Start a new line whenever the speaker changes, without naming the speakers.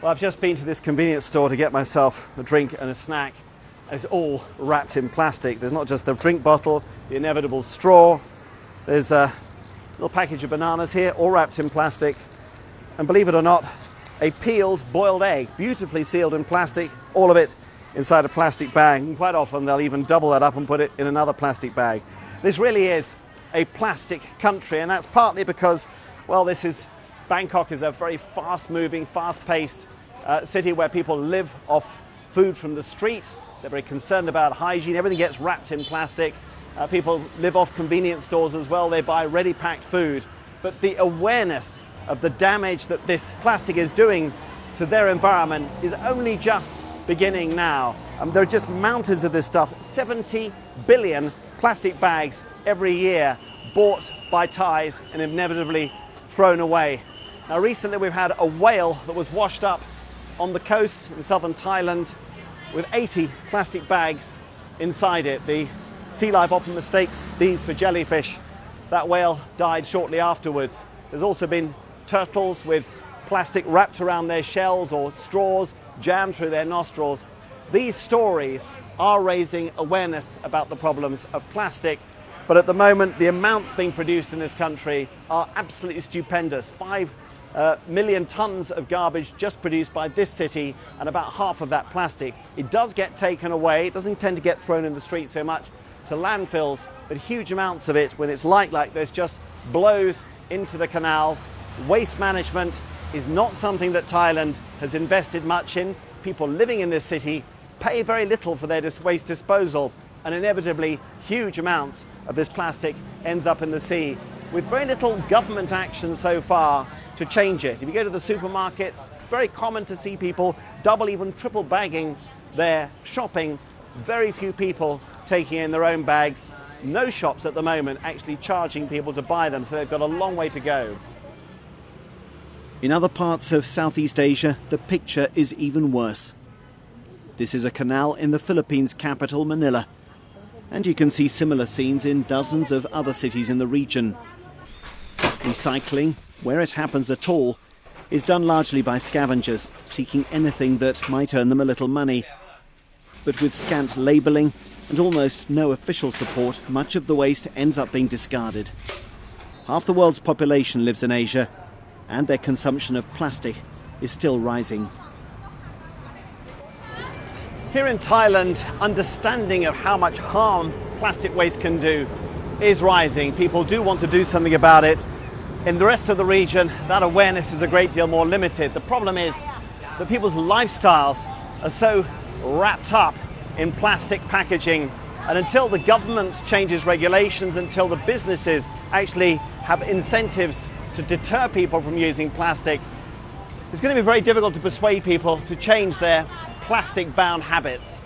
Well, I've just been to this convenience store to get myself a drink and a snack. It's all wrapped in plastic. There's not just the drink bottle, the inevitable straw. There's a little package of bananas here, all wrapped in plastic. And believe it or not, a peeled boiled egg, beautifully sealed in plastic, all of it inside a plastic bag. And quite often they'll even double that up and put it in another plastic bag. This really is a plastic country, and that's partly because, well, Bangkok is a very fast-moving, fast-paced city where people live off food from the street. They're very concerned about hygiene. Everything gets wrapped in plastic. People live off convenience stores as well. They buy ready-packed food. But the awareness of the damage that this plastic is doing to their environment is only just beginning now. There are just mountains of this stuff. 70 billion plastic bags every year bought by Thais and inevitably thrown away. Now, recently we've had a whale that was washed up on the coast in southern Thailand with 80 plastic bags inside it. The sea life often mistakes these for jellyfish. That whale died shortly afterwards. There's also been turtles with plastic wrapped around their shells or straws jammed through their nostrils. These stories are raising awareness about the problems of plastic, but at the moment the amounts being produced in this country are absolutely stupendous. 5 million tons of garbage just produced by this city, and about half of that plastic. It does get taken away. It doesn't tend to get thrown in the street so much to landfills, but huge amounts of it, when it's light like this, just blows into the canals. Waste management is not something that Thailand has invested much in. People living in this city pay very little for their waste disposal, and inevitably huge amounts of this plastic ends up in the sea, with very little government action so far to change it. If you go to the supermarkets, it's very common to see people double, even triple bagging their shopping. Very few people taking in their own bags. No shops at the moment actually charging people to buy them, so they've got a long way to go.
In other parts of Southeast Asia, the picture is even worse. This is a canal in the Philippines' capital, Manila. And you can see similar scenes in dozens of other cities in the region. Recycling, where it happens at all, is done largely by scavengers seeking anything that might earn them a little money. But with scant labelling and almost no official support, much of the waste ends up being discarded. Half the world's population lives in Asia, and their consumption of plastic is still rising.
Here in Thailand, understanding of how much harm plastic waste can do is rising. People do want to do something about it. In the rest of the region, that awareness is a great deal more limited. The problem is that people's lifestyles are so wrapped up in plastic packaging, and until the government changes regulations, until the businesses actually have incentives to deter people from using plastic, it's going to be very difficult to persuade people to change their plastic-bound habits.